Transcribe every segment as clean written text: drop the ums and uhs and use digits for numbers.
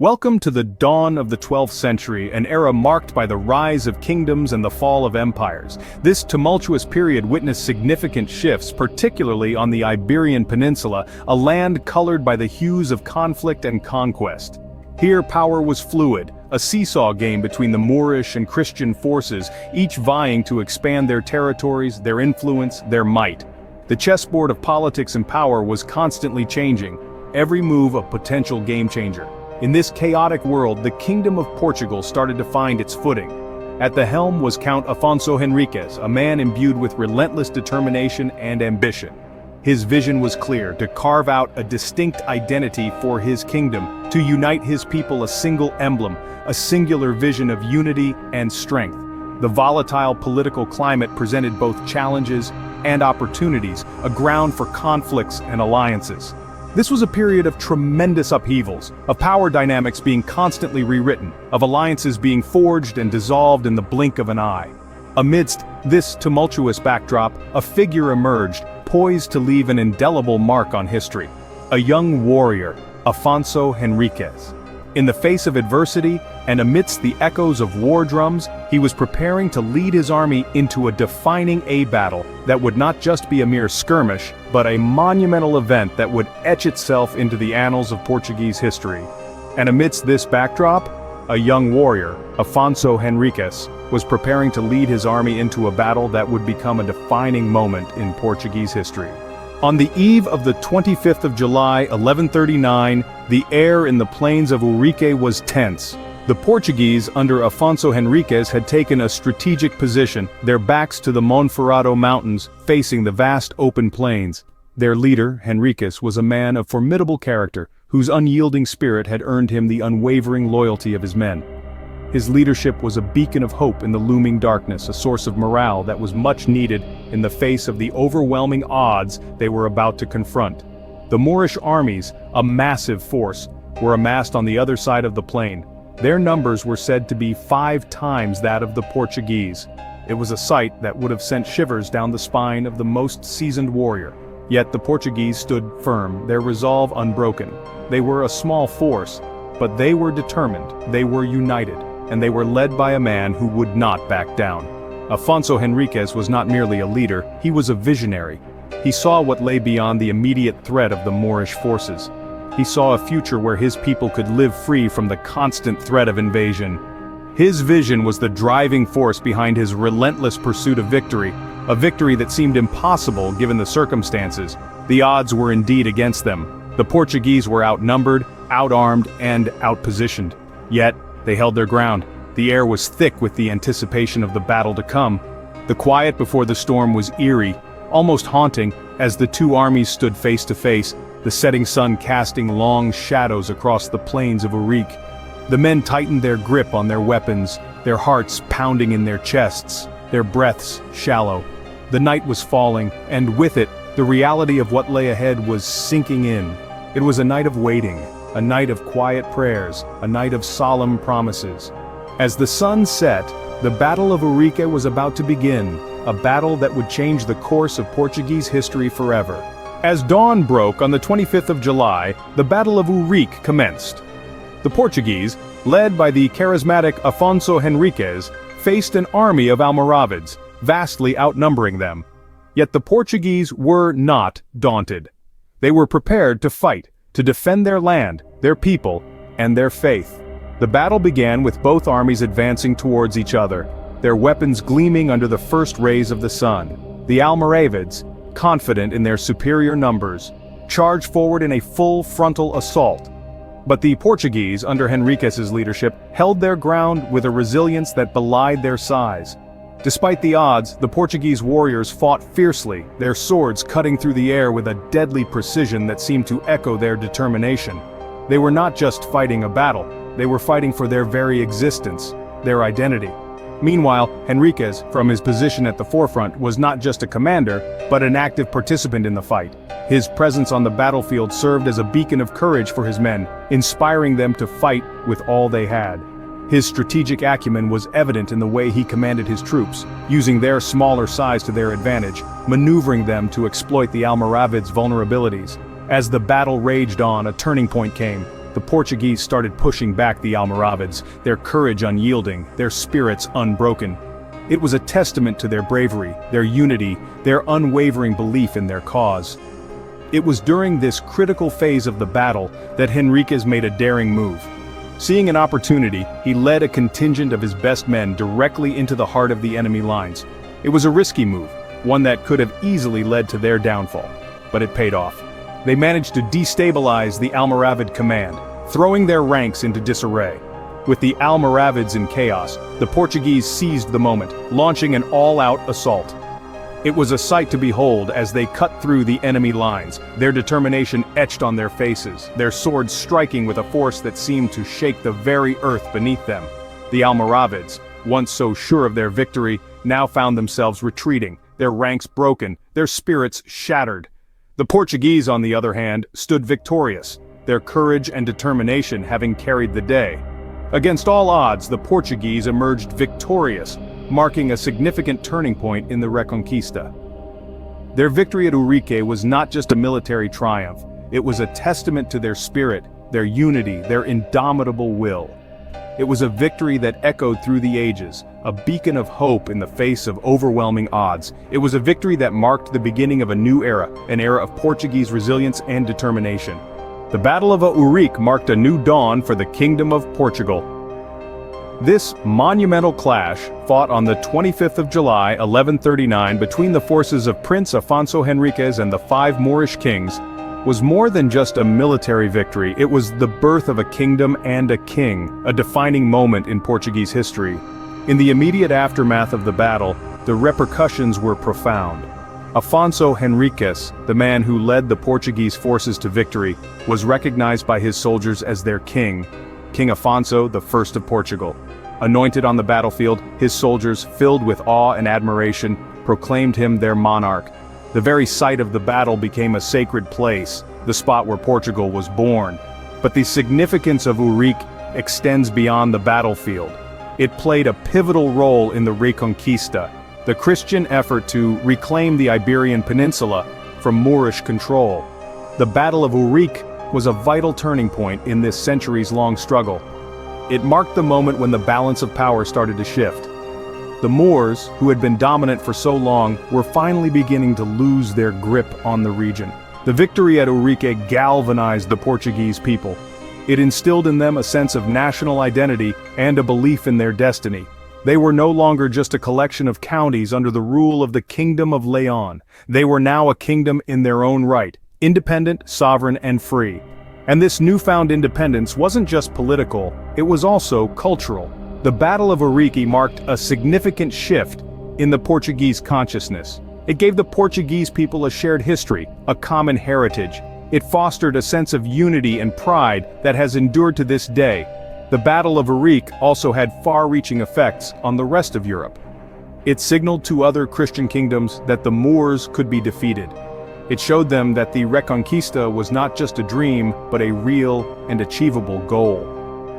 Welcome to the dawn of the 12th century, an era marked by the rise of kingdoms and the fall of empires. This tumultuous period witnessed significant shifts, particularly on the Iberian Peninsula, a land colored by the hues of conflict and conquest. Here power was fluid, a seesaw game between the Moorish and Christian forces, each vying to expand their territories, their influence, their might. The chessboard of politics and power was constantly changing, every move a potential game changer. In this chaotic world, the Kingdom of Portugal started to find its footing. At the helm was Count Afonso Henriques, a man imbued with relentless determination and ambition. His vision was clear: to carve out a distinct identity for his kingdom, to unite his people, a single emblem, a singular vision of unity and strength. The volatile political climate presented both challenges and opportunities, a ground for conflicts and alliances. This was a period of tremendous upheavals, of power dynamics being constantly rewritten, of alliances being forged and dissolved in the blink of an eye. Amidst this tumultuous backdrop, a figure emerged, poised to leave an indelible mark on history. A young warrior, Afonso Henriques. In the face of adversity, and amidst the echoes of war drums, he was preparing to lead his army into a defining battle that would not just be a mere skirmish, but a monumental event that would etch itself into the annals of Portuguese history. And amidst this backdrop, a young warrior, Afonso Henriques, was preparing to lead his army into a battle that would become a defining moment in Portuguese history. On the eve of the 25th of July, 1139, the air in the plains of Ourique was tense. The Portuguese, under Afonso Henriques, had taken a strategic position, their backs to the Monferrato Mountains, facing the vast open plains. Their leader, Henriques, was a man of formidable character, whose unyielding spirit had earned him the unwavering loyalty of his men. His leadership was a beacon of hope in the looming darkness, a source of morale that was much needed in the face of the overwhelming odds they were about to confront. The Moorish armies, a massive force, were amassed on the other side of the plain. Their numbers were said to be 5 times that of the Portuguese. It was a sight that would have sent shivers down the spine of the most seasoned warrior. Yet the Portuguese stood firm, their resolve unbroken. They were a small force, but they were determined, they were united, and they were led by a man who would not back down. Afonso Henriques was not merely a leader, he was a visionary. He saw what lay beyond the immediate threat of the Moorish forces. He saw a future where his people could live free from the constant threat of invasion. His vision was the driving force behind his relentless pursuit of victory, a victory that seemed impossible given the circumstances. The odds were indeed against them. The Portuguese were outnumbered, outarmed, and outpositioned. Yet, they held their ground. The air was thick with the anticipation of the battle to come. The quiet before the storm was eerie, almost haunting, as the two armies stood face to face, the setting sun casting long shadows across the plains of Ourique. The men tightened their grip on their weapons, their hearts pounding in their chests, their breaths shallow. The night was falling, and with it, the reality of what lay ahead was sinking in. It was a night of waiting, a night of quiet prayers, a night of solemn promises. As the sun set, the Battle of Ourique was about to begin, a battle that would change the course of Portuguese history forever. As dawn broke on the 25th of July, the Battle of Ourique commenced. The Portuguese, led by the charismatic Afonso Henriques, faced an army of Almoravids, vastly outnumbering them. Yet the Portuguese were not daunted. They were prepared to fight, to defend their land, their people, and their faith. The battle began with both armies advancing towards each other, their weapons gleaming under the first rays of the sun. The Almoravids, confident in their superior numbers, charged forward in a full frontal assault. But the Portuguese, under Henriques' leadership, held their ground with a resilience that belied their size. Despite the odds, the Portuguese warriors fought fiercely, their swords cutting through the air with a deadly precision that seemed to echo their determination. They were not just fighting a battle, they were fighting for their very existence, their identity. Meanwhile, Henriques, from his position at the forefront, was not just a commander, but an active participant in the fight. His presence on the battlefield served as a beacon of courage for his men, inspiring them to fight with all they had. His strategic acumen was evident in the way he commanded his troops, using their smaller size to their advantage, maneuvering them to exploit the Almoravids' vulnerabilities. As the battle raged on, a turning point came. the Portuguese started pushing back the Almoravids, their courage unyielding, their spirits unbroken. It was a testament to their bravery, their unity, their unwavering belief in their cause. It was during this critical phase of the battle that Henriques made a daring move. Seeing an opportunity, he led a contingent of his best men directly into the heart of the enemy lines. It was a risky move, one that could have easily led to their downfall, but it paid off. They managed to destabilize the Almoravid command, throwing their ranks into disarray. With the Almoravids in chaos, the Portuguese seized the moment, launching an all-out assault. It was a sight to behold as they cut through the enemy lines, their determination etched on their faces, their swords striking with a force that seemed to shake the very earth beneath them. The Almoravids, once so sure of their victory, now found themselves retreating, their ranks broken, their spirits shattered. The Portuguese, on the other hand, stood victorious, their courage and determination having carried the day. Against all odds, the Portuguese emerged victorious, marking a significant turning point in the Reconquista. Their victory at Ourique was not just a military triumph, it was a testament to their spirit, their unity, their indomitable will. It was a victory that echoed through the ages, a beacon of hope in the face of overwhelming odds. It was a victory that marked the beginning of a new era, an era of Portuguese resilience and determination. The Battle of Ourique marked a new dawn for the Kingdom of Portugal. This monumental clash, fought on the 25th of July, 1139 between the forces of Prince Afonso Henriques and the 5 Moorish kings, was more than just a military victory. It was the birth of a kingdom and a king, a defining moment in Portuguese history. In the immediate aftermath of the battle, the repercussions were profound. Afonso Henriques, the man who led the Portuguese forces to victory, was recognized by his soldiers as their king, King Afonso I of Portugal. Anointed on the battlefield, his soldiers, filled with awe and admiration, proclaimed him their monarch. The very site of the battle became a sacred place, the spot where Portugal was born. But the significance of Ourique extends beyond the battlefield. It played a pivotal role in the Reconquista, the Christian effort to reclaim the Iberian Peninsula from Moorish control. The Battle of Ourique was a vital turning point in this centuries-long struggle. It marked the moment when the balance of power started to shift. The Moors, who had been dominant for so long, were finally beginning to lose their grip on the region. The victory at Ourique galvanized the Portuguese people. It instilled in them a sense of national identity and a belief in their destiny. They were no longer just a collection of counties under the rule of the Kingdom of Leon. They were now a kingdom in their own right, independent, sovereign, and free. And this newfound independence wasn't just political, it was also cultural. The Battle of Ourique marked a significant shift in the Portuguese consciousness. It gave the Portuguese people a shared history, a common heritage. It fostered a sense of unity and pride that has endured to this day. The Battle of Ourique also had far-reaching effects on the rest of Europe. It signaled to other Christian kingdoms that the Moors could be defeated. It showed them that the Reconquista was not just a dream, but a real and achievable goal.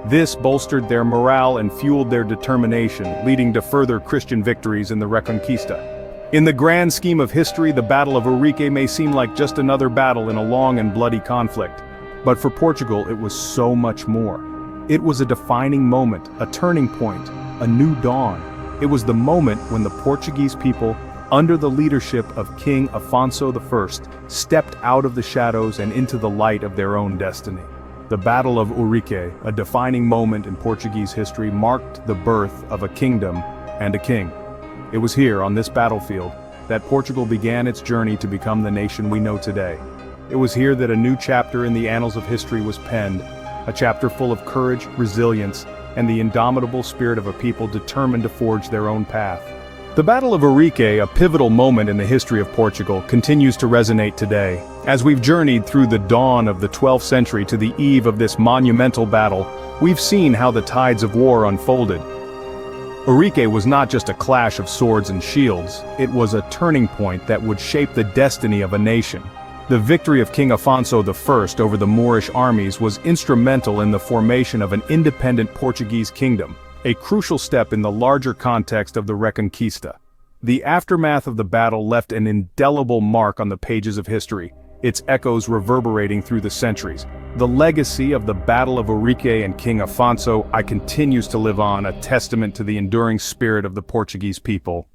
This bolstered their morale and fueled their determination, leading to further Christian victories in the Reconquista. In the grand scheme of history, the Battle of Ourique may seem like just another battle in a long and bloody conflict. But for Portugal, it was so much more. It was a defining moment, a turning point, a new dawn. It was the moment when the Portuguese people, under the leadership of King Afonso I, stepped out of the shadows and into the light of their own destiny. The Battle of Ourique, a defining moment in Portuguese history, marked the birth of a kingdom and a king. It was here, on this battlefield, that Portugal began its journey to become the nation we know today. It was here that a new chapter in the annals of history was penned, a chapter full of courage, resilience, and the indomitable spirit of a people determined to forge their own path. The Battle of Ourique, a pivotal moment in the history of Portugal, continues to resonate today. As we've journeyed through the dawn of the 12th century to the eve of this monumental battle, we've seen how the tides of war unfolded. Ourique was not just a clash of swords and shields, it was a turning point that would shape the destiny of a nation. The victory of King Afonso I over the Moorish armies was instrumental in the formation of an independent Portuguese kingdom, a crucial step in the larger context of the Reconquista. The aftermath of the battle left an indelible mark on the pages of history. its echoes reverberating through the centuries. The legacy of the Battle of Ourique and King Afonso continues to live on, a testament to the enduring spirit of the Portuguese people.